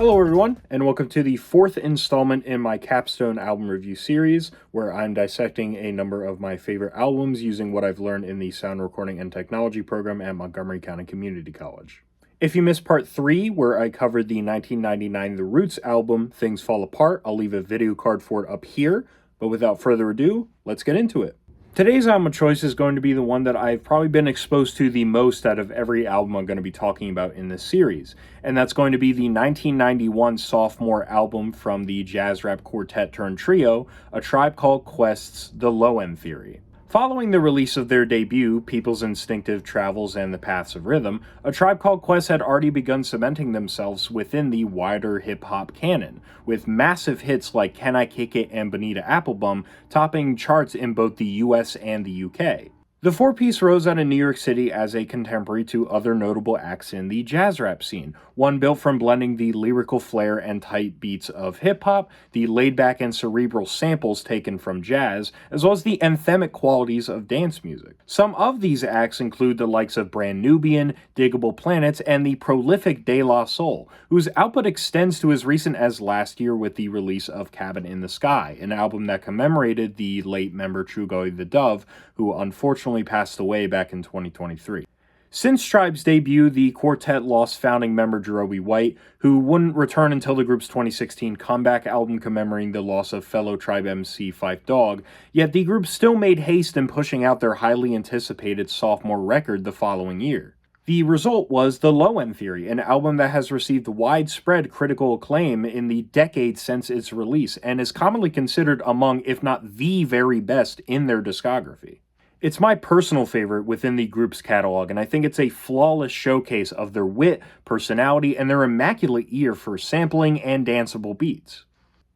Hello everyone, and welcome to the fourth installment in my Capstone album review series, where I'm dissecting a number of my favorite albums using what I've learned in the sound recording and technology program at Montgomery County Community College. If you missed part 3, where I covered the 1999 The Roots album, Things Fall Apart, I'll leave a video card for it up here, but without further ado, let's get into it. Today's album of choice is going to be the one that I've probably been exposed to the most out of every album I'm going to be talking about in this series, and that's going to be the 1991 sophomore album from the jazz rap quartet turned trio, A Tribe Called Quest's The Low End Theory. Following the release of their debut, People's Instinctive Travels and the Paths of Rhythm, A Tribe Called Quest had already begun cementing themselves within the wider hip-hop canon, with massive hits like Can I Kick It and Bonita Applebum topping charts in both the US and the UK. The four-piece rose out of New York City as a contemporary to other notable acts in the jazz rap scene, one built from blending the lyrical flair and tight beats of hip-hop, the laid-back and cerebral samples taken from jazz, as well as the anthemic qualities of dance music. Some of these acts include the likes of Brand Nubian, Diggable Planets, and the prolific De La Soul, whose output extends to as recent as last year with the release of Cabin in the Sky, an album that commemorated the late member Trugoy the Dove, who unfortunately passed away back in 2023. Since Tribe's debut, the quartet lost founding member Jerobe White, who wouldn't return until the group's 2016 comeback album commemorating the loss of fellow Tribe MC Phife Dawg, yet the group still made haste in pushing out their highly anticipated sophomore record the following year. The result was The Low End Theory, an album that has received widespread critical acclaim in the decades since its release, and is commonly considered among, if not the very best, in their discography. It's my personal favorite within the group's catalog, and I think it's a flawless showcase of their wit, personality, and their immaculate ear for sampling and danceable beats.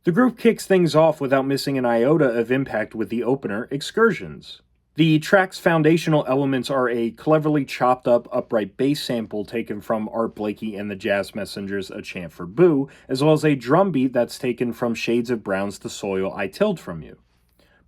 The group kicks things off without missing an iota of impact with the opener, Excursions. The track's foundational elements are a cleverly chopped up upright bass sample taken from Art Blakey and the Jazz Messengers' A Chant for Boo, as well as a drum beat that's taken from Shades of Brown's The Soil I Tilled From You.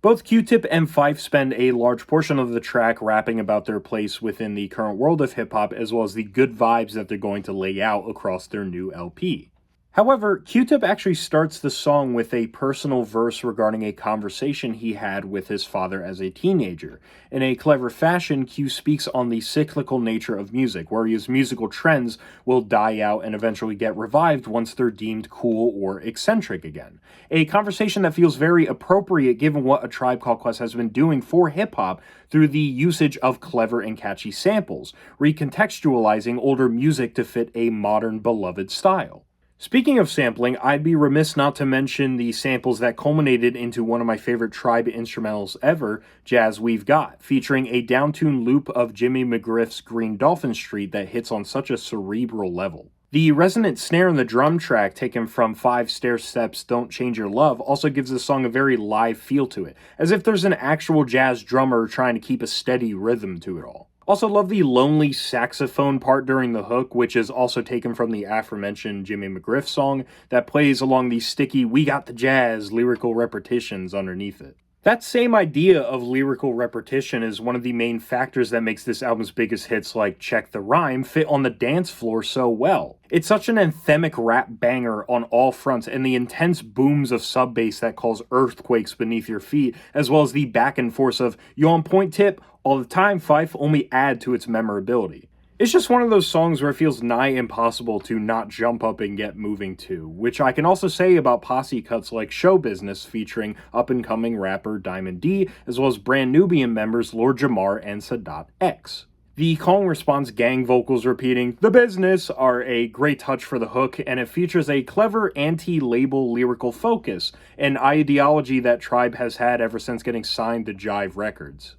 Both Q-Tip and Phife spend a large portion of the track rapping about their place within the current world of hip-hop, as well as the good vibes that they're going to lay out across their new LP. However, Q-Tip actually starts the song with a personal verse regarding a conversation he had with his father as a teenager. In a clever fashion, Q speaks on the cyclical nature of music, whereas musical trends will die out and eventually get revived once they're deemed cool or eccentric again. A conversation that feels very appropriate given what A Tribe Called Quest has been doing for hip-hop through the usage of clever and catchy samples, recontextualizing older music to fit a modern beloved style. Speaking of sampling, I'd be remiss not to mention the samples that culminated into one of my favorite Tribe instrumentals ever, Jazz We've Got, featuring a downtuned loop of Jimmy McGriff's Green Dolphin Street that hits on such a cerebral level. The resonant snare in the drum track, taken from 5 Stair Steps' Don't Change Your Love, also gives the song a very live feel to it, as if there's an actual jazz drummer trying to keep a steady rhythm to it all. Also love the lonely saxophone part during the hook, which is also taken from the aforementioned Jimmy McGriff song that plays along the sticky "We Got the Jazz" lyrical repetitions underneath it. That same idea of lyrical repetition is one of the main factors that makes this album's biggest hits like Check the Rhyme fit on the dance floor so well. It's such an anthemic rap banger on all fronts, and the intense booms of sub bass that cause earthquakes beneath your feet, as well as the back and forth of "You on point, Tip?" all the time, Phife, only add to its memorability. It's just one of those songs where it feels nigh impossible to not jump up and get moving to, which I can also say about posse cuts like Show Business featuring up-and-coming rapper Diamond D, as well as Brand Nubian members Lord Jamar and Sadat X. The call and response gang vocals repeating "The Business" are a great touch for the hook, and it features a clever anti-label lyrical focus, an ideology that Tribe has had ever since getting signed to Jive Records.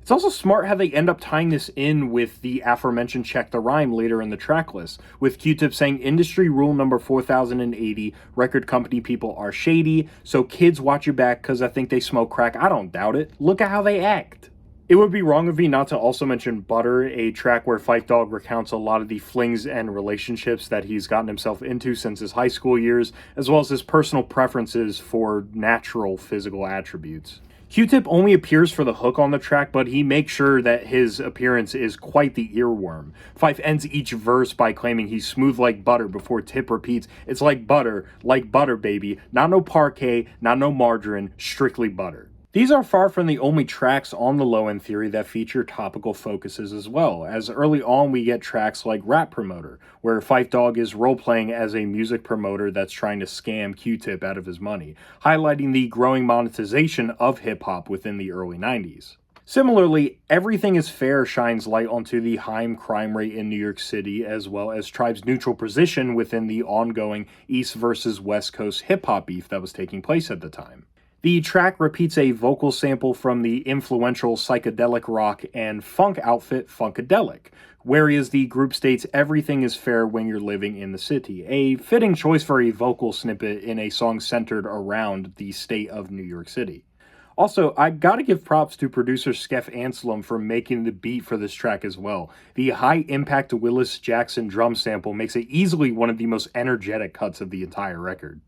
It's also smart how they end up tying this in with the aforementioned Check the Rhyme later in the track list, with Q-Tip saying industry rule number 4080, record company people are shady, so kids watch your back cause I think they smoke crack. I don't doubt it. Look at how they act. It would be wrong of me not to also mention Butter, a track where Phife Dawg recounts a lot of the flings and relationships that he's gotten himself into since his high school years, as well as his personal preferences for natural physical attributes. Q-Tip only appears for the hook on the track, but he makes sure that his appearance is quite the earworm. Phife ends each verse by claiming he's smooth like butter before Tip repeats, "It's like butter, baby, not no parquet, not no margarine, strictly butter." These are far from the only tracks on the Low End Theory that feature topical focuses as well, as early on we get tracks like Rap Promoter, where Phife Dawg is role-playing as a music promoter that's trying to scam Q-Tip out of his money, highlighting the growing monetization of hip-hop within the early 90s. Similarly, Everything is Fair shines light onto the high crime rate in New York City, as well as Tribe's neutral position within the ongoing East versus West Coast hip-hop beef that was taking place at the time. The track repeats a vocal sample from the influential psychedelic rock and funk outfit Funkadelic, whereas the group states everything is fair when you're living in the city, a fitting choice for a vocal snippet in a song centered around the state of New York City. Also, I gotta give props to producer Skeff Anselm for making the beat for this track as well. The high-impact Willis Jackson drum sample makes it easily one of the most energetic cuts of the entire record.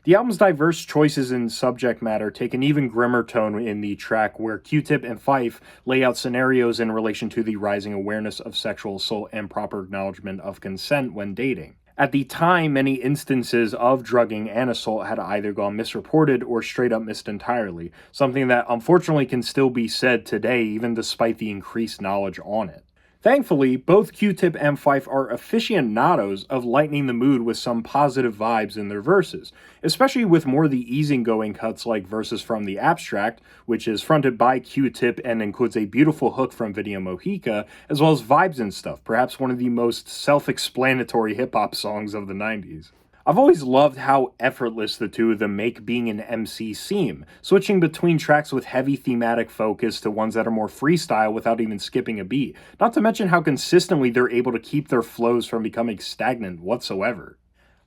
The album's diverse choices in subject matter take an even grimmer tone in the track where Q-Tip and Phife lay out scenarios in relation to the rising awareness of sexual assault and proper acknowledgement of consent when dating. At the time, many instances of drugging and assault had either gone misreported or straight up missed entirely, something that unfortunately can still be said today even despite the increased knowledge on it. Thankfully, both Q-Tip and Phife are aficionados of lightening the mood with some positive vibes in their verses, especially with more of the easygoing cuts like Verses from the Abstract, which is fronted by Q-Tip and includes a beautiful hook from Video Mojica, as well as Vibes and Stuff, perhaps one of the most self-explanatory hip-hop songs of the 90s. I've always loved how effortless the two of them make being an MC seem, switching between tracks with heavy thematic focus to ones that are more freestyle without even skipping a beat, not to mention how consistently they're able to keep their flows from becoming stagnant whatsoever.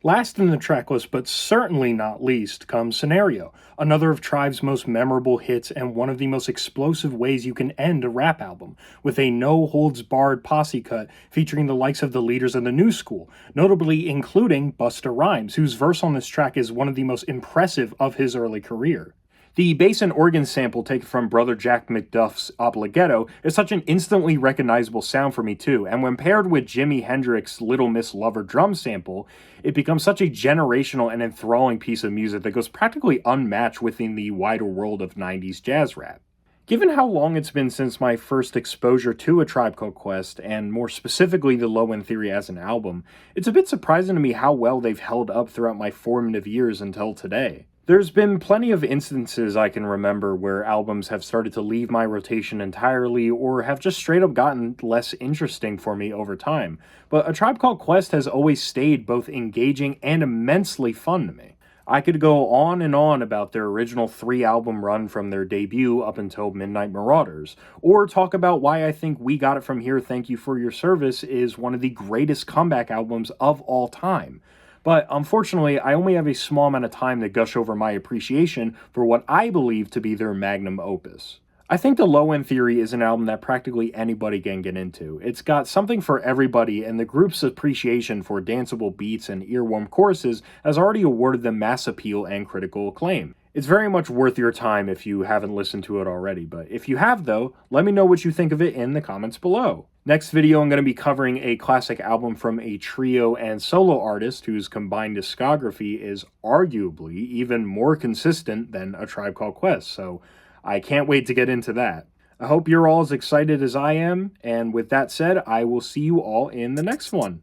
Last in the track list, but certainly not least, comes Scenario, another of Tribe's most memorable hits and one of the most explosive ways you can end a rap album, with a no-holds-barred posse cut featuring the likes of the leaders of the new school, notably including Busta Rhymes, whose verse on this track is one of the most impressive of his early career. The bass and organ sample taken from Brother Jack McDuff's Obbligato is such an instantly recognizable sound for me too, and when paired with Jimi Hendrix's Little Miss Lover drum sample, it becomes such a generational and enthralling piece of music that goes practically unmatched within the wider world of 90s jazz rap. Given how long it's been since my first exposure to A Tribe Called Quest, and more specifically the Low End Theory as an album, it's a bit surprising to me how well they've held up throughout my formative years until today. There's been plenty of instances I can remember where albums have started to leave my rotation entirely or have just straight up gotten less interesting for me over time, but A Tribe Called Quest has always stayed both engaging and immensely fun to me. I could go on and on about their original 3-album run from their debut up until Midnight Marauders, or talk about why I think We Got It From Here, Thank You For Your Service is one of the greatest comeback albums of all time. But unfortunately, I only have a small amount of time to gush over my appreciation for what I believe to be their magnum opus. I think the Low End Theory is an album that practically anybody can get into. It's got something for everybody, and the group's appreciation for danceable beats and earworm choruses has already awarded them mass appeal and critical acclaim. It's very much worth your time if you haven't listened to it already, but if you have though, let me know what you think of it in the comments below. Next video, I'm going to be covering a classic album from a trio and solo artist whose combined discography is arguably even more consistent than A Tribe Called Quest, so I can't wait to get into that. I hope you're all as excited as I am, and with that said, I will see you all in the next one.